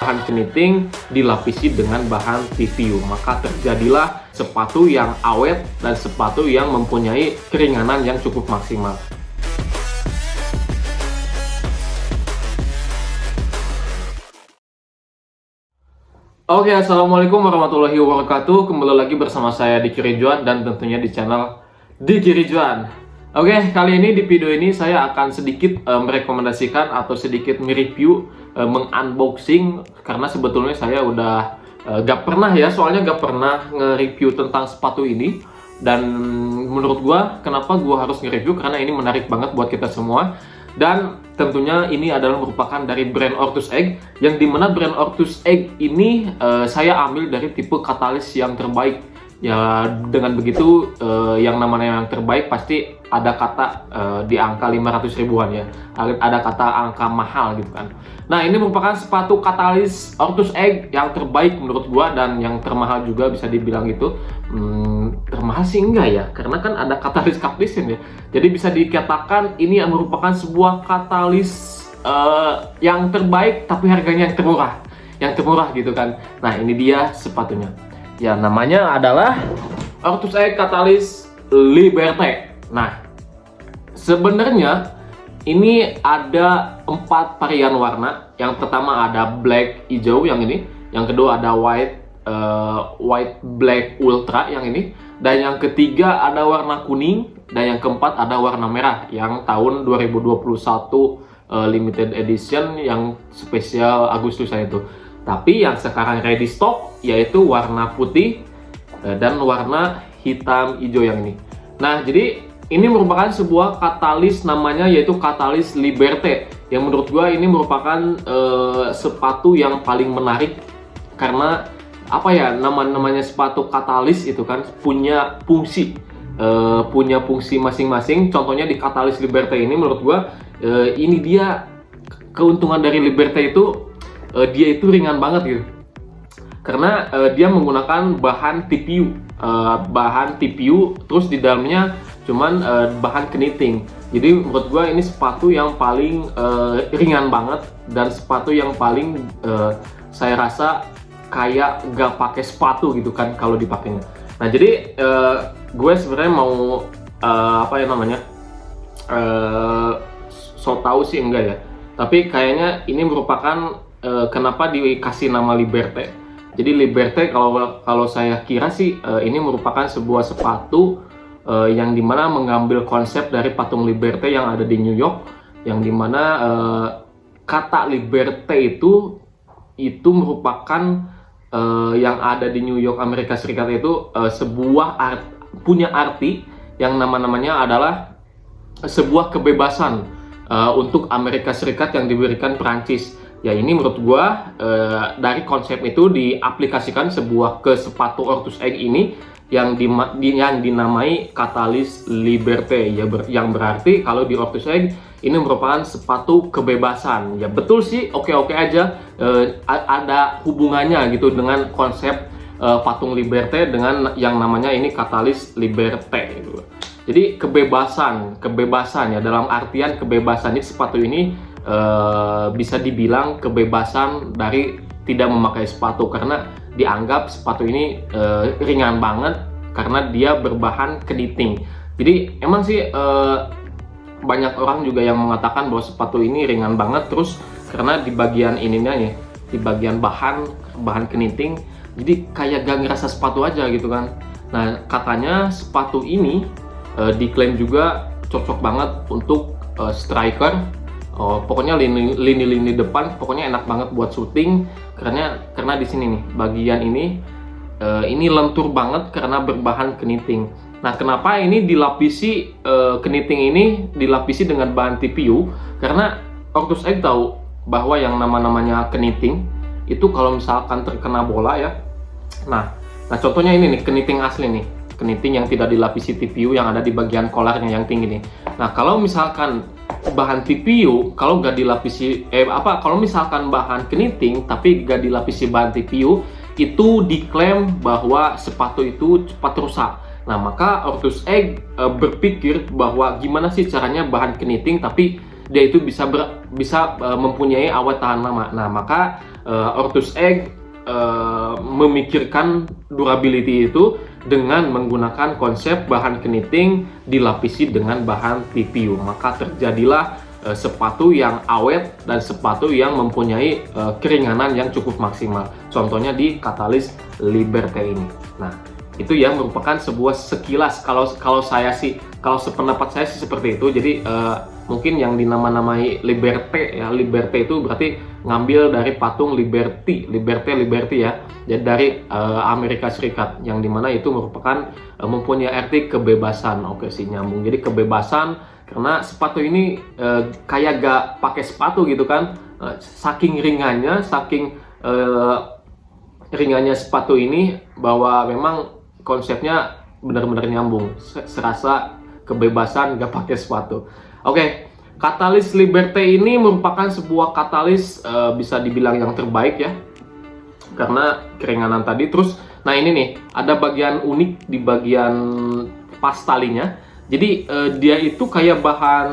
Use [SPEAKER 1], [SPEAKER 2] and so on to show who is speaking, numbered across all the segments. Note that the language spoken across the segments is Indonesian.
[SPEAKER 1] bahan keniting dilapisi dengan bahan TPU, maka terjadilah sepatu yang awet dan sepatu yang mempunyai keringanan yang cukup maksimal. Oke, assalamualaikum warahmatullahi wabarakatuh. Kembali lagi bersama saya Diki Ridwan dan tentunya di channel Diki Ridwan. Oke, kali ini di video ini saya akan sedikit merekomendasikan atau sedikit mereview, mengunboxing, karena sebetulnya saya udah gak pernah ya, soalnya gak pernah nge-review tentang sepatu ini. Dan menurut gua, kenapa gua harus nge-review? Karena ini menarik banget buat kita semua. Dan tentunya ini adalah merupakan dari brand Ortus Egg, yang dimana brand Ortus Egg ini saya ambil dari tipe katalis yang terbaik. Ya, dengan begitu yang namanya yang terbaik pasti ada kata di angka 500 ribuan ya, ada kata angka mahal gitu kan. Nah, ini merupakan sepatu katalis Ortus Egg yang terbaik menurut gua dan yang termahal juga bisa dibilang gitu. Termahal sih enggak ya, karena kan ada katalis kapnisin ya. Jadi bisa dikatakan ini merupakan sebuah katalis yang terbaik tapi harganya yang termurah gitu kan. Nah, ini dia sepatunya. Ya, namanya adalah Ortus Egg Katalis Liberté. Nah, sebenarnya ini ada 4 varian warna. Yang pertama ada black hijau yang ini, yang kedua ada white black ultra yang ini, dan yang ketiga ada warna kuning, dan yang keempat ada warna merah yang tahun 2021 limited edition yang spesial Agustusan itu. Tapi yang sekarang ready stock yaitu warna putih dan warna hitam hijau yang ini. Nah, jadi ini merupakan sebuah katalis, namanya yaitu Katalis Liberté, yang menurut gua ini merupakan sepatu yang paling menarik karena apa ya, namanya sepatu katalis itu kan punya fungsi masing-masing. Contohnya di Katalis Liberté ini menurut gua ini dia keuntungan dari Liberté itu, dia itu ringan banget gitu, karena dia menggunakan bahan TPU, terus di dalamnya cuman bahan keniting. Jadi menurut gue ini sepatu yang paling ringan banget dan sepatu yang paling saya rasa kayak gak pakai sepatu gitu kan kalau dipakainya. Nah, jadi gue sebenarnya mau so tau sih enggak ya, tapi kayaknya ini merupakan kenapa dikasih nama Liberté. Jadi Liberté kalau saya kira sih ini merupakan sebuah sepatu yang dimana mengambil konsep dari patung Liberté yang ada di New York, yang dimana kata Liberté itu merupakan yang ada di New York Amerika Serikat itu punya arti yang namanya adalah sebuah kebebasan untuk Amerika Serikat yang diberikan Perancis. Ya, ini menurut gua dari konsep itu diaplikasikan ke sepatu Ortus Egg ini yang dinamai Katalis Liberté ya, yang berarti kalau di Ortus Egg ini merupakan sepatu kebebasan. Ya, betul sih, oke aja, ada hubungannya gitu dengan konsep patung Liberté dengan yang namanya ini Katalis Liberté gitu. Jadi kebebasan ya, dalam artian kebebasan, ini sepatu ini bisa dibilang kebebasan dari tidak memakai sepatu, karena dianggap sepatu ini ringan banget karena dia berbahan keniting. Jadi emang sih banyak orang juga yang mengatakan bahwa sepatu ini ringan banget, terus karena di bagian ininya ya, di bagian bahan keniting, jadi kayak gak ngerasa sepatu aja gitu kan. Nah, katanya sepatu ini diklaim juga cocok banget untuk striker. Pokoknya lini depan pokoknya enak banget buat syuting, karena di sini nih bagian ini lentur banget karena berbahan keniting. Nah, kenapa ini dilapisi keniting ini dilapisi dengan bahan TPU? Karena Ortus Egg tahu bahwa yang namanya keniting itu kalau misalkan terkena bola ya. Nah contohnya ini nih keniting asli nih, keniting yang tidak dilapisi TPU yang ada di bagian kolarnya yang tinggi nih. Nah, kalau misalkan bahan TPU kalau nggak dilapisi kalau misalkan bahan keniting tapi nggak dilapisi bahan TPU, itu diklaim bahwa sepatu itu cepat rusak. Nah, maka Ortus Egg berpikir bahwa gimana sih caranya bahan keniting tapi dia itu bisa mempunyai awet tahan lama. Nah, maka Ortus Egg memikirkan durability itu dengan menggunakan konsep bahan keniting dilapisi dengan bahan TPU. Maka terjadilah sepatu yang awet dan sepatu yang mempunyai keringanan yang cukup maksimal. Contohnya di Catalyst Liberté ini. Nah, itu yang merupakan sebuah sekilas kalau saya sih, kalau sependapat saya sih seperti itu. Jadi mungkin yang dinamai Liberté ya, Liberté itu berarti ngambil dari patung Liberty ya, jadi dari Amerika Serikat, yang dimana itu merupakan mempunyai arti kebebasan. Oke sih, nyambung. Jadi kebebasan karena sepatu ini kayak gak pakai sepatu gitu kan, saking ringannya sepatu ini, bahwa memang konsepnya benar-benar nyambung, serasa kebebasan gak pakai sepatu. Oke, Catalyst Liberté ini merupakan sebuah katalis bisa dibilang yang terbaik ya, karena keringanan tadi. Terus, nah ini nih, ada bagian unik di bagian pas talinya. Jadi dia itu kayak bahan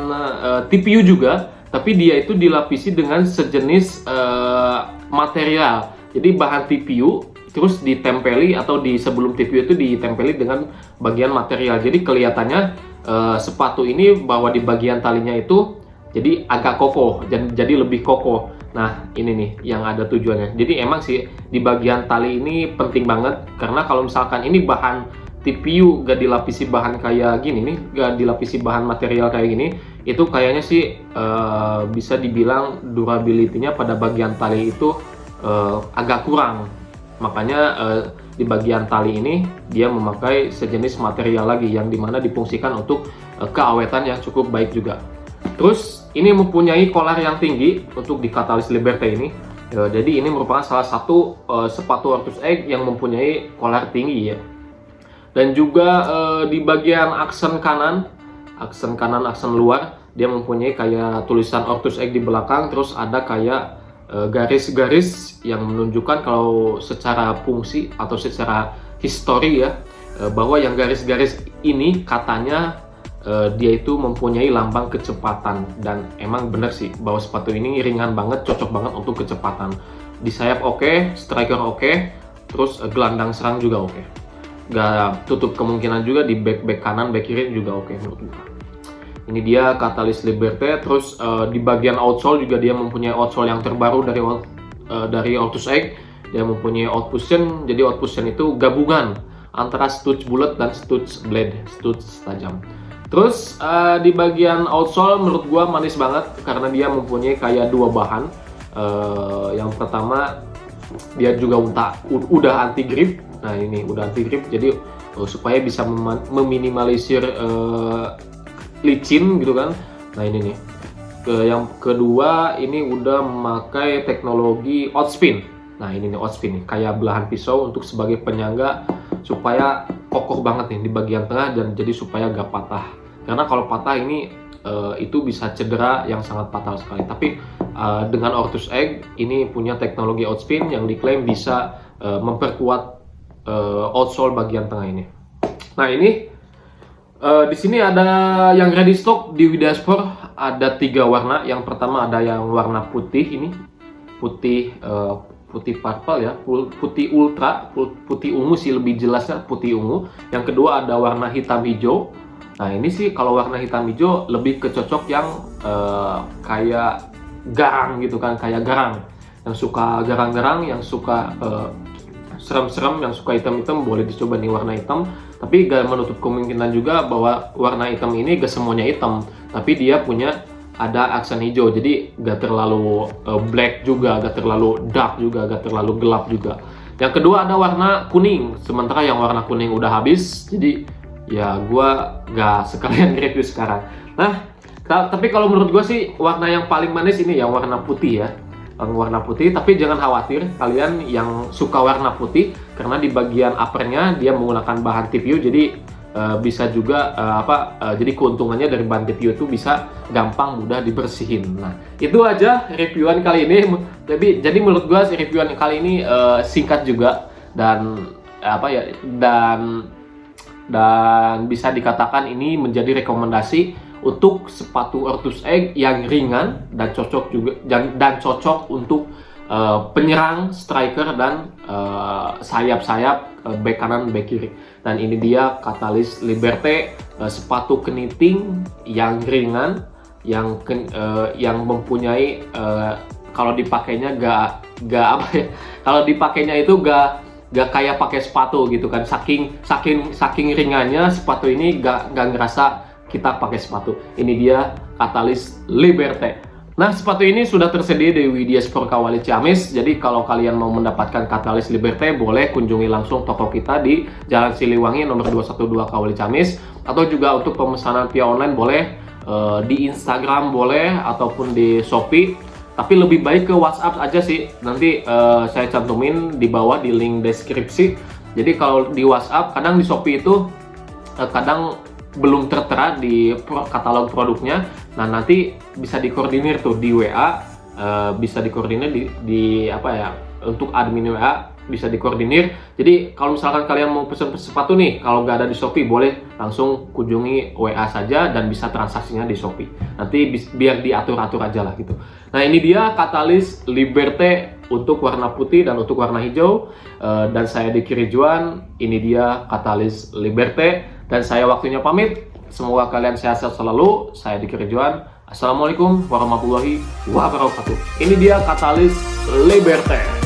[SPEAKER 1] TPU juga, tapi dia itu dilapisi dengan sejenis material. Jadi bahan TPU terus ditempeli, atau di sebelum TPU itu ditempeli dengan bagian material. Jadi kelihatannya sepatu ini bahwa di bagian talinya itu jadi agak kokoh, jadi lebih kokoh. Nah, ini nih yang ada tujuannya. Jadi emang sih di bagian tali ini penting banget, karena kalau misalkan ini bahan TPU gak dilapisi bahan kayak gini nih, gak dilapisi bahan material kayak gini, itu kayaknya sih bisa dibilang durability-nya pada bagian tali itu agak kurang. Makanya di bagian tali ini dia memakai sejenis material lagi yang dimana difungsikan untuk keawetan yang cukup baik juga. Terus ini mempunyai kolar yang tinggi untuk di Catalyst Liberté ini. Jadi ini merupakan salah satu sepatu Ortus Egg yang mempunyai kolar tinggi ya. Dan juga di bagian aksen kanan, aksen luar, dia mempunyai kayak tulisan Ortus Egg di belakang. Terus ada kayak garis-garis yang menunjukkan kalau secara fungsi atau secara histori ya, bahwa yang garis-garis ini katanya dia itu mempunyai lambang kecepatan. Dan emang bener sih bahwa sepatu ini ringan banget, cocok banget untuk kecepatan. Di sayap oke, striker oke, terus gelandang serang juga oke. Gak tutup kemungkinan juga di back kanan, back kiri juga oke menurut gue. Ini dia Catalyst Liberté. Terus di bagian outsole juga dia mempunyai outsole yang terbaru dari Ortus Egg. Dia mempunyai outpution. Jadi outpution itu gabungan antara studs bulat dan studs blade, studs tajam. Terus di bagian outsole menurut gua manis banget karena dia mempunyai kayak dua bahan. Yang pertama dia juga udah anti grip. Nah ini udah anti grip, jadi supaya bisa meminimalisir licin gitu kan. Nah ini nih. Yang kedua ini udah memakai teknologi outspin. Nah ini nih outspin nih, kayak belahan pisau untuk sebagai penyangga supaya kokoh banget nih di bagian tengah, dan jadi supaya gak patah. Karena kalau patah ini itu bisa cedera yang sangat fatal sekali. Tapi dengan Ortus Egg ini punya teknologi outspin yang diklaim bisa memperkuat outsole bagian tengah ini. Nah ini di sini ada yang ready stock di Widasport, ada 3 warna. Yang pertama ada yang warna putih ini, putih purple ya, putih ultra, putih ungu sih lebih jelasnya, putih ungu. Yang kedua ada warna hitam hijau. Nah ini sih kalau warna hitam hijau lebih kecocok yang kayak garang gitu kan, kayak garang. Yang suka garang-garang, yang suka serem-serem, yang suka hitam-hitam boleh dicoba nih warna hitam. Tapi gak menutup kemungkinan juga bahwa warna hitam ini gak semuanya hitam, tapi dia punya ada aksen hijau, jadi gak terlalu black juga, gak terlalu dark juga, gak terlalu gelap juga. Yang kedua ada warna kuning, sementara yang warna kuning udah habis, jadi ya gua gak sekalian review sekarang. Nah tapi kalau menurut gua sih warna yang paling manis ini yang warna putih ya, warna putih. Tapi jangan khawatir kalian yang suka warna putih, karena di bagian uppernya dia menggunakan bahan TPU, jadi bisa juga jadi keuntungannya dari bahan TPU itu bisa gampang mudah dibersihin. Nah itu aja reviewan kali ini. Jadi menurut gua reviewan kali ini singkat juga dan dan bisa dikatakan ini menjadi rekomendasi untuk sepatu Ortus Egg yang ringan dan cocok juga cocok untuk penyerang, striker, dan sayap-sayap back kanan, back kiri. Dan ini dia Catalyst Liberté, sepatu keniting yang ringan, yang mempunyai kalau dipakainya gak apa ya, kalau dipakainya itu gak kayak pakai sepatu gitu kan, saking ringannya sepatu ini gak ngerasa kita pakai sepatu. Ini dia Catalyst Liberté. Nah, sepatu ini sudah tersedia di Widya Sport Kawali Ciamis. Jadi kalau kalian mau mendapatkan Catalyst Liberté, boleh kunjungi langsung toko kita di Jalan Siliwangi nomor 212 Kawali Ciamis, atau juga untuk pemesanan via online boleh di Instagram boleh, ataupun di Shopee. Tapi lebih baik ke WhatsApp aja sih. Nanti saya cantumin di bawah di link deskripsi. Jadi kalau di WhatsApp, kadang di Shopee itu kadang belum tertera di katalog produknya. Nah, nanti bisa dikoordinir tuh di WA, bisa dikoordinir di apa ya, untuk admin WA bisa dikoordinir. Jadi kalau misalkan kalian mau pesen sepatu nih, kalau nggak ada di Shopee, boleh langsung kunjungi WA saja dan bisa transaksinya di Shopee. Nanti biar diatur-atur aja lah gitu. Nah, ini dia Catalyst Liberté untuk warna putih dan untuk warna hijau. Dan saya Diki Ridwan, ini dia Catalyst Liberté. Dan saya waktunya pamit. Semoga kalian sehat selalu. Saya Diki Ridwan. Assalamualaikum warahmatullahi wabarakatuh. Ini dia Catalyst Liberté.